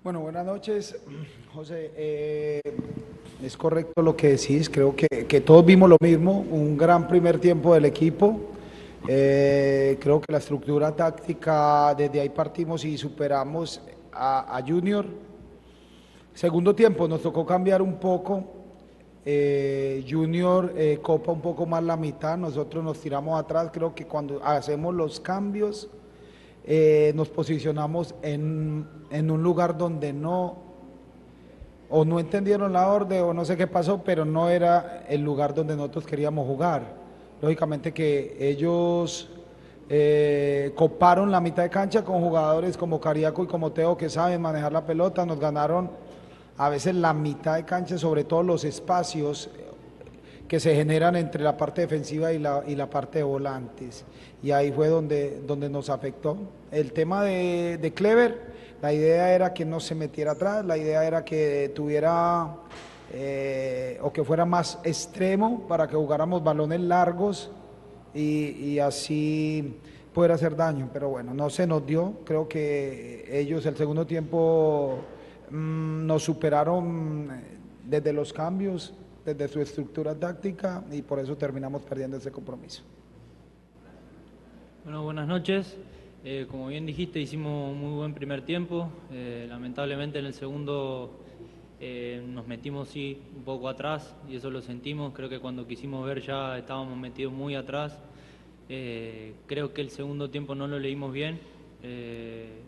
Bueno, buenas noches, José. Es correcto lo que decís, creo que todos vimos lo mismo, un gran primer tiempo del equipo. Creo que la estructura táctica, desde ahí partimos y superamos a Junior. Segundo tiempo nos tocó cambiar un poco. Junior copa un poco más la mitad, nosotros nos tiramos atrás. Creo que cuando hacemos los cambios nos posicionamos en un lugar donde o no entendieron la orden o no sé qué pasó, pero no era el lugar donde nosotros queríamos jugar. Lógicamente que ellos coparon la mitad de cancha con jugadores como Cariaco y como Teo que saben manejar la pelota, nos ganaron a veces la mitad de cancha, sobre todo los espacios que se generan entre la parte defensiva y la parte de volantes. Y ahí fue donde nos afectó. El tema de Clever, la idea era que no se metiera atrás, la idea era que tuviera o que fuera más extremo para que jugáramos balones largos y así poder hacer daño. Pero bueno, no se nos dio. Creo que ellos el segundo tiempo nos superaron desde los cambios, desde su estructura táctica y por eso terminamos perdiendo ese compromiso. Bueno, buenas noches. Como bien dijiste, hicimos un muy buen primer tiempo. Lamentablemente en el segundo nos metimos sí un poco atrás y eso lo sentimos. Creo que cuando quisimos ver ya estábamos metidos muy atrás. Creo que el segundo tiempo no lo leímos bien.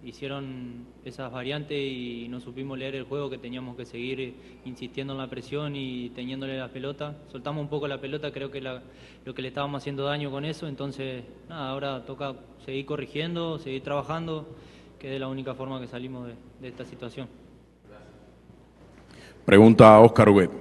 Hicieron esas variantes y no supimos leer el juego, que teníamos que seguir insistiendo en la presión y teniéndole la pelota. Soltamos un poco la pelota, creo que lo que le estábamos haciendo daño con eso, entonces nada, ahora toca seguir corrigiendo, seguir trabajando, que es la única forma que salimos de esta situación. Pregunta a Oscar Huguet.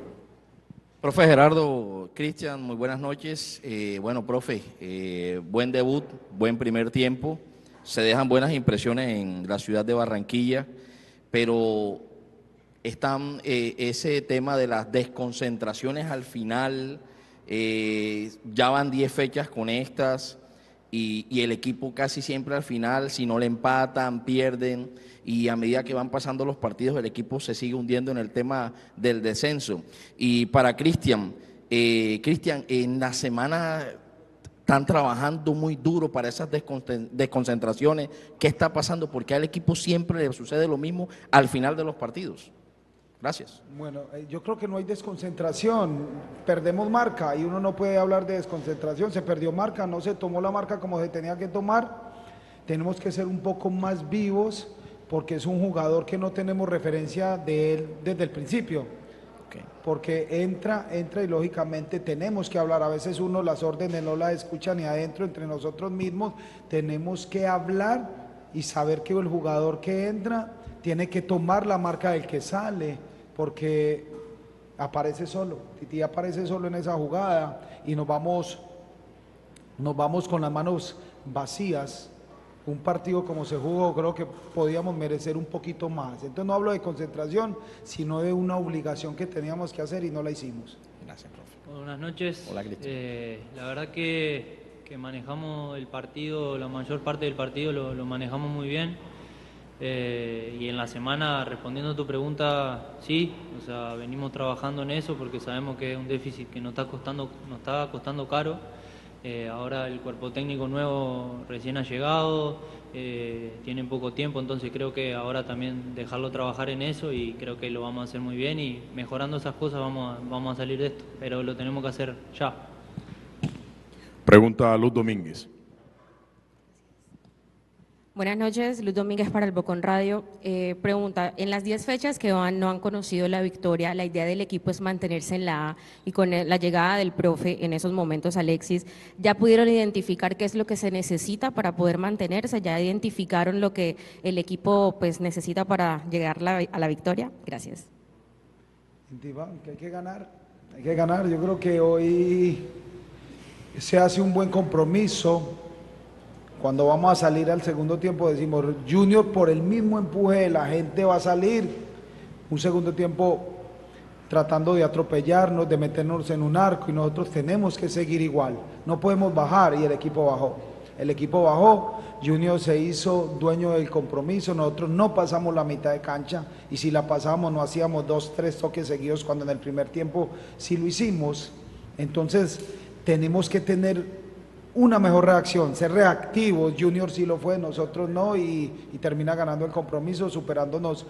Profe Gerardo, Cristian, muy buenas noches. Bueno, profe, buen debut, buen primer tiempo. Se dejan buenas impresiones en la ciudad de Barranquilla, pero están ese tema de las desconcentraciones al final, ya van 10 fechas con estas y el equipo casi siempre al final, si no le empatan, pierden y a medida que van pasando los partidos el equipo se sigue hundiendo en el tema del descenso. Y para Cristian, en la semana están trabajando muy duro para esas desconcentraciones. ¿Qué está pasando? Porque al equipo siempre le sucede lo mismo al final de los partidos. Gracias. Bueno, yo creo que no hay desconcentración, perdemos marca y uno no puede hablar de desconcentración, se perdió marca, no se tomó la marca como se tenía que tomar, tenemos que ser un poco más vivos porque es un jugador que no tenemos referencia de él desde el principio. Porque entra y lógicamente tenemos que hablar, a veces uno las órdenes no las escucha ni adentro, entre nosotros mismos tenemos que hablar y saber que el jugador que entra tiene que tomar la marca del que sale, porque aparece solo, Titi aparece solo en esa jugada y nos vamos con las manos vacías. Un partido como se jugó, creo que podíamos merecer un poquito más. Entonces no hablo de concentración, sino de una obligación que teníamos que hacer y no la hicimos. Gracias, profe. Buenas noches. Hola, Cristian. La verdad que manejamos el partido, la mayor parte del partido lo manejamos muy bien. Y en la semana, respondiendo a tu pregunta, sí, o sea, venimos trabajando en eso porque sabemos que es un déficit que nos está costando caro. Ahora el cuerpo técnico nuevo recién ha llegado, tienen poco tiempo, entonces creo que ahora también dejarlo trabajar en eso y creo que lo vamos a hacer muy bien y mejorando esas cosas vamos a salir de esto, pero lo tenemos que hacer ya. Pregunta a Luz Domínguez. Buenas noches, Luz Domínguez para el Bocón Radio. Pregunta, en las 10 fechas que van no han conocido la victoria, la idea del equipo es mantenerse en la A y con la llegada del profe en esos momentos, Alexis, ¿ya pudieron identificar qué es lo que se necesita para poder mantenerse? ¿Ya identificaron lo que el equipo pues necesita para llegar a la victoria? Gracias. Que hay que ganar, yo creo que hoy se hace un buen compromiso. Cuando vamos a salir al segundo tiempo decimos, Junior por el mismo empuje de la gente va a salir un segundo tiempo tratando de atropellarnos, de meternos en un arco y nosotros tenemos que seguir igual, no podemos bajar y el equipo bajó. el equipo bajó, Junior se hizo dueño del compromiso, nosotros no pasamos la mitad de cancha y si la pasamos no hacíamos 2, 3 toques seguidos cuando en el primer tiempo sí lo hicimos. Entonces tenemos que tener una mejor reacción, ser reactivos. Junior sí lo fue, nosotros no, y termina ganando el compromiso, superándonos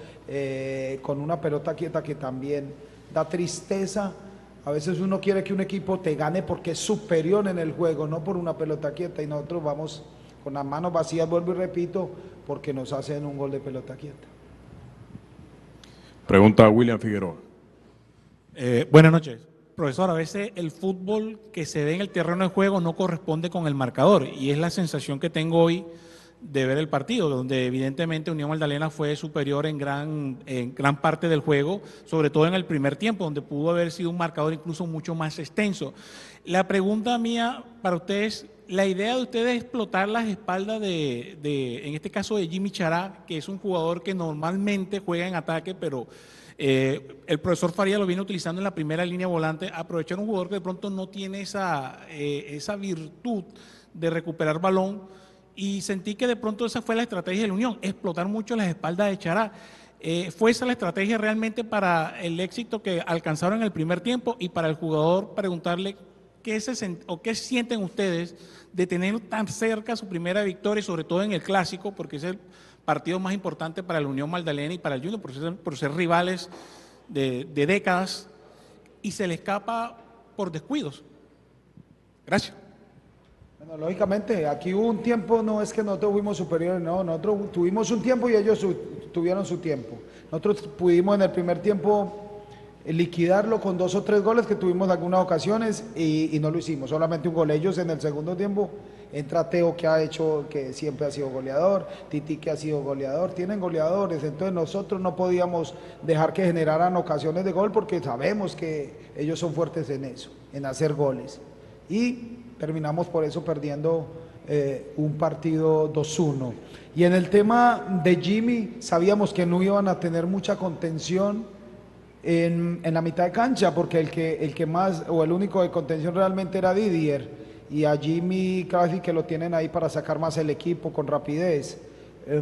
con una pelota quieta que también da tristeza. A veces uno quiere que un equipo te gane porque es superior en el juego, no por una pelota quieta, y nosotros vamos con las manos vacías, vuelvo y repito, porque nos hacen un gol de pelota quieta. Pregunta William Figueroa. Buenas noches. Profesor, a veces el fútbol que se ve en el terreno de juego no corresponde con el marcador y es la sensación que tengo hoy de ver el partido, donde evidentemente Unión Magdalena fue superior en gran parte del juego, sobre todo en el primer tiempo, donde pudo haber sido un marcador incluso mucho más extenso. La pregunta mía para ustedes, la idea de ustedes es explotar las espaldas en este caso de Jimmy Chará, que es un jugador que normalmente juega en ataque, pero el profesor Faría lo viene utilizando en la primera línea volante, aprovechar un jugador que de pronto no tiene esa virtud de recuperar balón, y sentí que de pronto esa fue la estrategia de la Unión, explotar mucho las espaldas de Chará. ¿Fue esa la estrategia realmente para el éxito que alcanzaron en el primer tiempo? Y para el jugador preguntarle qué sienten ustedes de tener tan cerca su primera victoria, y sobre todo en el Clásico, porque es el partido más importante para la Unión Magdalena y para el Junior, por ser rivales de décadas, y se le escapa por descuidos. Gracias. Bueno, lógicamente, aquí hubo un tiempo, no es que nosotros fuimos superiores, no, nosotros tuvimos un tiempo y ellos tuvieron su tiempo. Nosotros pudimos en el primer tiempo liquidarlo con 2 o 3 goles que tuvimos en algunas ocasiones y no lo hicimos, solamente un gol. Ellos en el segundo tiempo, entra Teo que siempre ha sido goleador, Titi que ha sido goleador, tienen goleadores, entonces nosotros no podíamos dejar que generaran ocasiones de gol porque sabemos que ellos son fuertes en eso, en hacer goles. Y terminamos por eso perdiendo un partido 2-1. Y en el tema de Jimmy, sabíamos que no iban a tener mucha contención en la mitad de cancha, porque el que más, o el único de contención realmente era Didier, y a Jimmy casi que lo tienen ahí para sacar más el equipo con rapidez.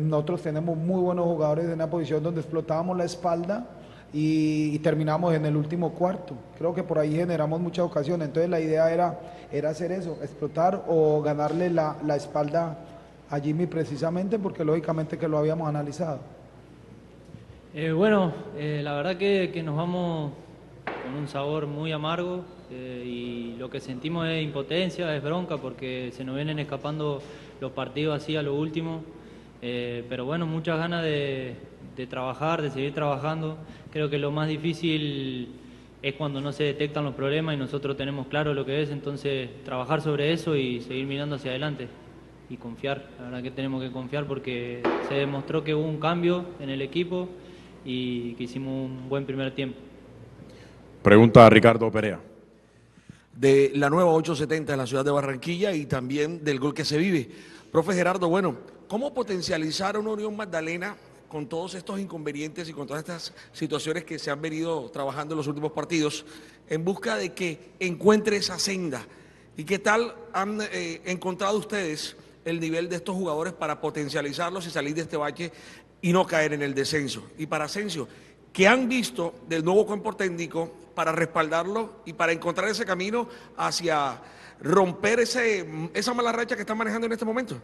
Nosotros tenemos muy buenos jugadores en una posición donde explotábamos la espalda y terminamos en el último cuarto. Creo que por ahí generamos muchas ocasiones, entonces la idea era hacer eso, explotar o ganarle la espalda a Jimmy precisamente porque lógicamente que lo habíamos analizado. La verdad que nos vamos con un sabor muy amargo y lo que sentimos es impotencia, es bronca porque se nos vienen escapando los partidos así a lo último, pero bueno, muchas ganas de trabajar, de seguir trabajando. Creo que lo más difícil es cuando no se detectan los problemas y nosotros tenemos claro lo que es, entonces trabajar sobre eso y seguir mirando hacia adelante y confiar. La verdad que tenemos que confiar porque se demostró que hubo un cambio en el equipo y que hicimos un buen primer tiempo. Pregunta a Ricardo Perea. De la nueva 870 en la ciudad de Barranquilla y también del gol que se vive. Profe Gerardo, bueno, ¿cómo potencializar a una Unión Magdalena con todos estos inconvenientes y con todas estas situaciones que se han venido trabajando en los últimos partidos en busca de que encuentre esa senda? ¿Y qué tal han encontrado ustedes el nivel de estos jugadores para potencializarlos y salir de este bache y no caer en el descenso? Y para Asensio, ¿qué han visto del nuevo cuerpo técnico para respaldarlo y para encontrar ese camino hacia romper esa mala racha que están manejando en este momento?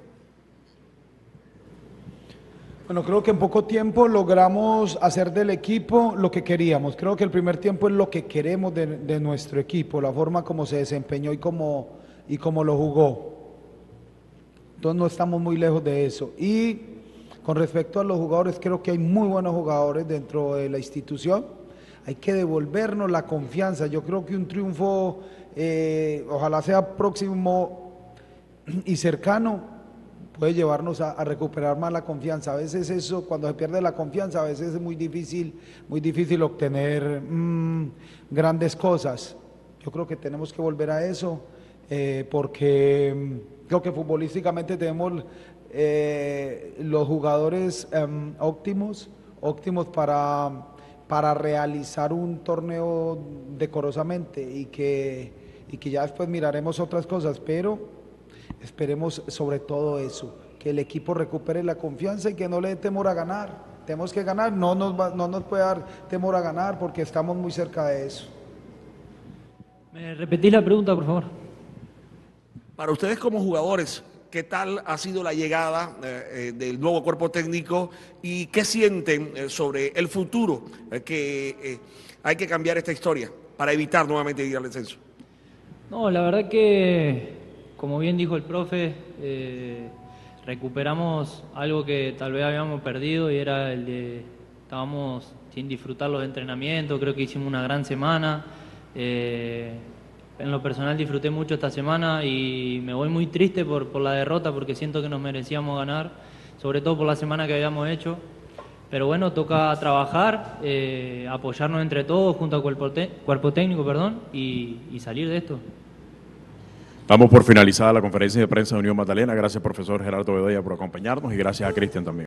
Bueno, creo que en poco tiempo logramos hacer del equipo lo que queríamos. Creo que el primer tiempo es lo que queremos de nuestro equipo, la forma como se desempeñó y cómo lo jugó. Entonces no estamos muy lejos de eso. Y con respecto a los jugadores, creo que hay muy buenos jugadores dentro de la institución. Hay que devolvernos la confianza. Yo creo que un triunfo, ojalá sea próximo y cercano, puede llevarnos a recuperar más la confianza. A veces eso, cuando se pierde la confianza, a veces es muy difícil obtener grandes cosas. Yo creo que tenemos que volver a eso, porque creo que futbolísticamente tenemos los jugadores óptimos para realizar un torneo decorosamente y que ya después miraremos otras cosas, pero Esperemos sobre todo eso, que el equipo recupere la confianza y que no le dé temor a ganar. Tenemos que ganar, no nos puede dar temor a ganar porque estamos muy cerca de eso. ¿Me repetís la pregunta, por favor? Para ustedes como jugadores, ¿qué tal ha sido la llegada del nuevo cuerpo técnico y qué sienten sobre el futuro que hay que cambiar esta historia para evitar nuevamente ir al descenso? No, la verdad que, como bien dijo el profe, recuperamos algo que tal vez habíamos perdido y era el de, estábamos sin disfrutar los entrenamientos, creo que hicimos una gran semana. En lo personal disfruté mucho esta semana y me voy muy triste por la derrota porque siento que nos merecíamos ganar, sobre todo por la semana que habíamos hecho. Pero bueno, toca trabajar, apoyarnos entre todos junto al cuerpo técnico, y salir de esto. Damos por finalizada la conferencia de prensa de Unión Magdalena. Gracias, profesor Gerardo Bedoya, por acompañarnos y gracias a Cristian también.